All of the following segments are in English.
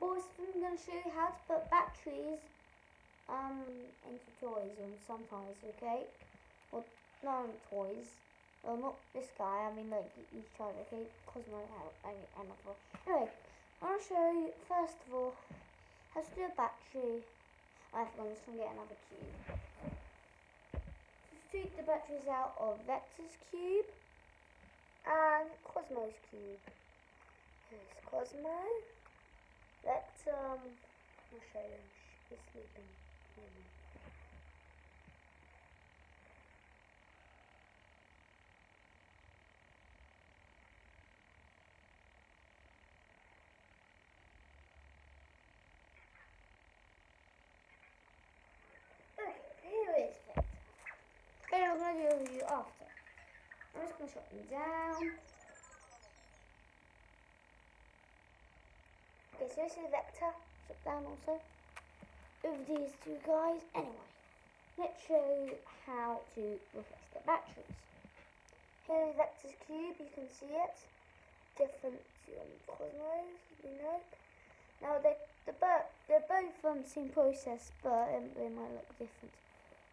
boys, I'm going to show you how to put batteries into toys and some toys, okay? Well, not on toys. Well, not this guy, I mean like each child, okay? Cosmo and other. Anyway, I'm going to show you, first of all, how to do a battery. I forgot, I'm just going to get another cube. Just take the batteries out of Vector's cube and Cosmo's cube. Here's Cosmo. Vector, I'll show you, he's sleeping. Here is Vector. Okay, I'm going to do a review after. I'm just going to shut them down. Okay, so this is Vector. Shut down also. Over these two guys. Anyway, let's show you how to replace the batteries. Here is Vector's cube. You can see it. Different to Cosmo's, you know. Now they're both same process, but they might look different.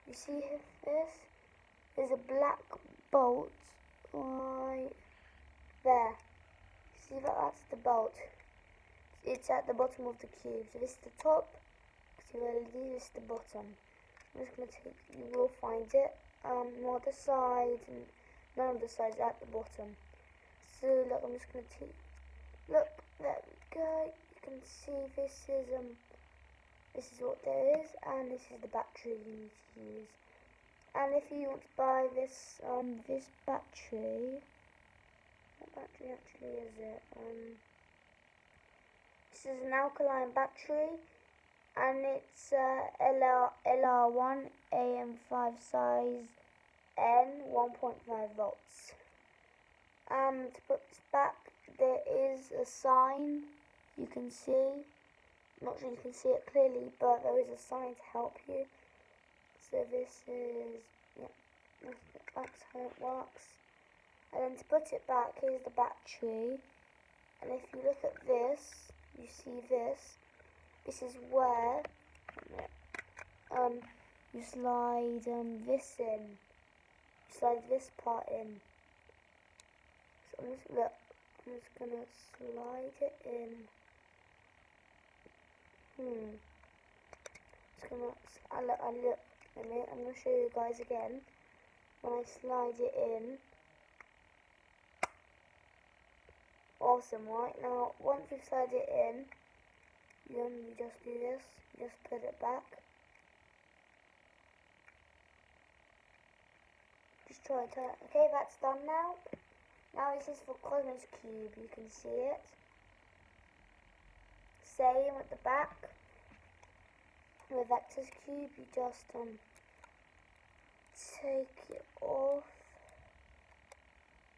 You see this? There's a black bolt right there. You see that? That's the bolt. It's at the bottom of the cube. So this is the top. See where this is the bottom. I'm just gonna take. You will find it. No other sides and none of the sides at the bottom. So look, I'm just gonna take. Look, there we go. You can see this is what there is, and this is the battery you need to use. And if you want to buy this this battery, what battery actually is it? This is an alkaline battery, and it's LR1 AM5 size N 1.5 volts. To put this back, there is a sign you can see. I'm not sure you can see it clearly, but there is a sign to help you. So this is, yeah, that's how it works. And then to put it back, here's the battery. And if you look at this, you see this. This is where you slide this in. You slide this part in. So I'm just gonna slide it in. I'm gonna show you guys again. When I slide it in. Awesome, right? Now, once you slide it in, then you just do this. You just put it back. Just try to. Okay, that's done now. Now this is for Cosmo's cube. You can see it. Same at the back. With Vector's cube, you just take it off.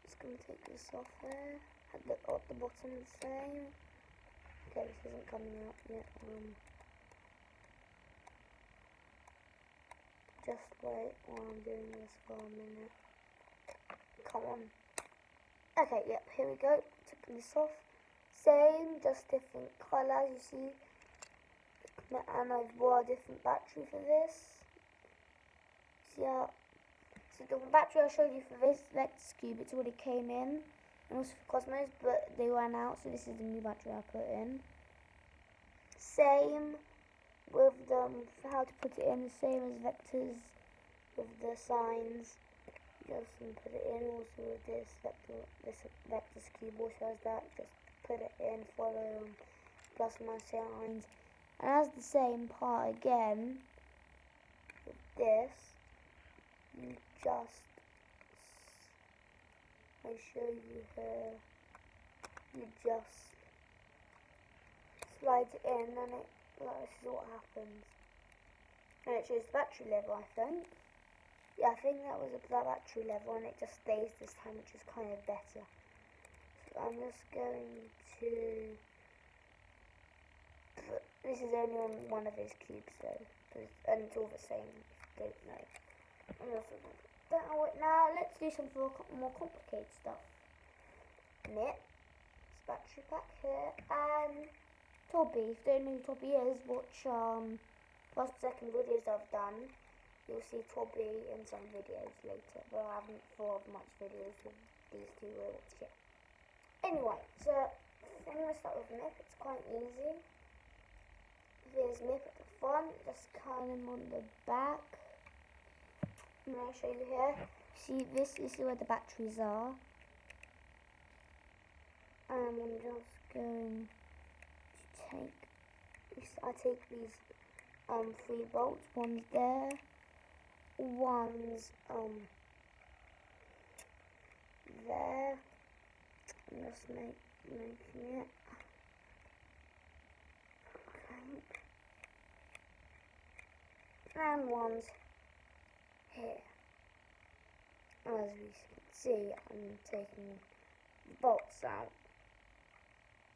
Just gonna take this off there. At the bottom the same. Okay, this isn't coming out yet. Just wait while I'm doing this for a minute. Come on. Okay, yep, here we go. Taking this off. Same, just different colours, you see. And I've bought a different battery for this. See how? So the battery I showed you for this Vector's cube, it's already came in. And also for Cosmo's, but they ran out, so this is the new battery I put in. Same with how to put it in, the same as Vector's with the signs. Just put it in. Also with this Vector's cube also has that. Just put it in, follow plus and minus signs. And as the same part again with this, you just. I show you here. You just slide it in, and this is what happens. And it shows the battery level, I think. Yeah, I think that was the battery level, and it just stays this time, which is kind of better. So I'm just going to. This is only on one of his cubes, though, and it's all the same. If you don't know. I'm also going to. Now let's do some more complicated stuff. Knit this battery pack here, and Tobbie. If you don't know who Tobbie is, watch first and second videos I've done. You'll see Tobbie in some videos later, but I haven't thought of much videos with these two robots yet. Anyway, so I'm going to start with Mip. It's quite easy. There's Mip at the front, just cut him on the back. I'm going to show you here. See this is where the batteries are. I'm just going to I take these 3 bolts. One's there. One's there. I'm just making it. Okay. And one's here. As we can see, I'm taking the bolts out.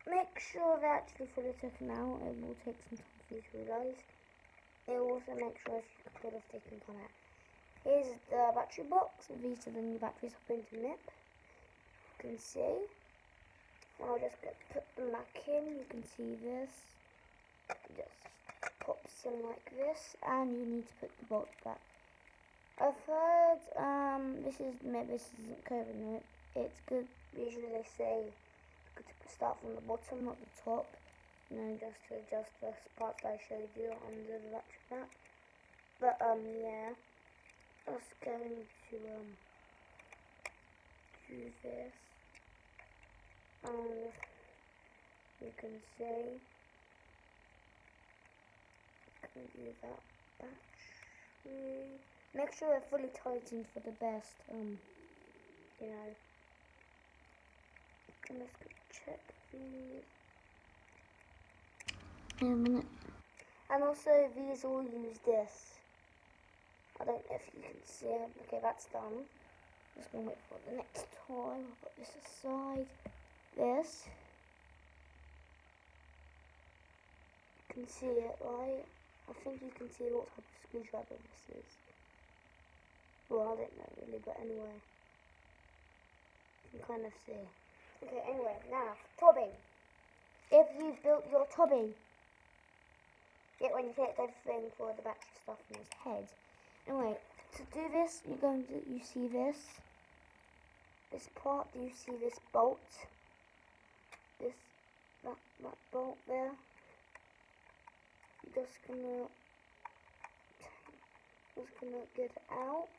Make sure they're actually fully taken out. It will take some time for you to realise. It will also make sure if you could have taken them out. Here's the battery box. These are the new batteries I've put into Mip. You can see. I'll just put them back in. You can see this. It just pops in like this, and you need to put the bolts back. I've heard this isn't COVID Mip. It's good. Usually they say it's good to start from the bottom, not the top. You know, just to adjust the parts that I showed you under the battery pack. But yeah, just going to do this. You can see. Can do that battery. Make sure they're fully tightened for the best. You know. I'm just gonna check these. In a minute. And also these all use this. I don't know if you can see it. Okay, that's done. I'm just gonna wait for the next toy. I'll put this aside. This. You can see it, right? I think you can see what type of screwdriver this is. Well, I don't know really, but anyway. You can kind of see. Okay, anyway, now, Tobbie. If you've built your Tobbie, when you take everything for the battery stuff in his head. Anyway, to do this, you see this part. Do you see this bolt? That bolt there. You're just gonna get it out.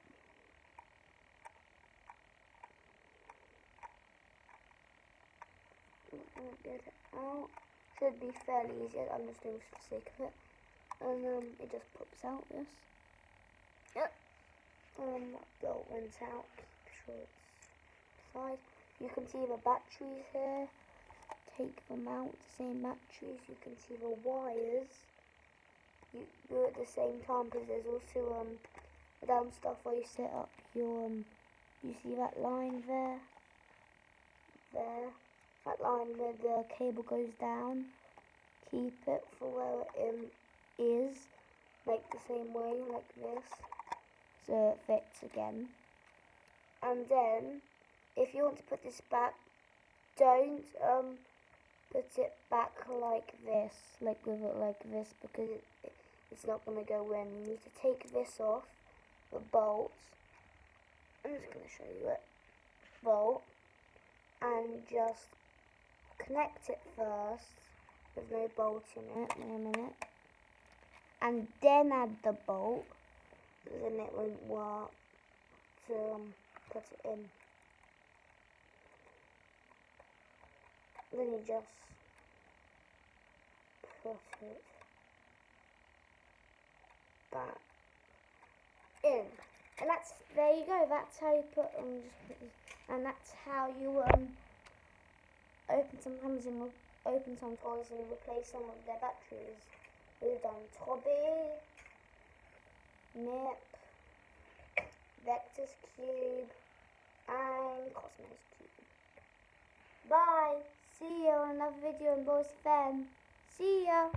Get it out. Should be fairly easy. I'm just doing this for the sake of it. And it just pops out this. Yep. That bolt went out. Keep sure it's side. You can see the batteries here. Take them out. The same batteries. You can see the wires. You do it at the same time because there's also down stuff where you set up your you see that line there. That line where the cable goes down. Keep it for where it is, like the same way, like this, so it fits again. And then, if you want to put this back, don't put it back like this, like with it like this, because it's not going to go in. You need to take this off, the bolts. I'm just going to show you it. Bolt, and just connect it first. There's no bolt in it. Wait a minute. And then add the bolt, because then it won't work to put it in. Then you just put it back in, and there you go. That's how you put and that's how you open some toys and replace some of their batteries. We've done Tobbie, Mip, Vector's Cube, and Cosmo's Cube. Bye! See you on another video in Boys Fan. See ya!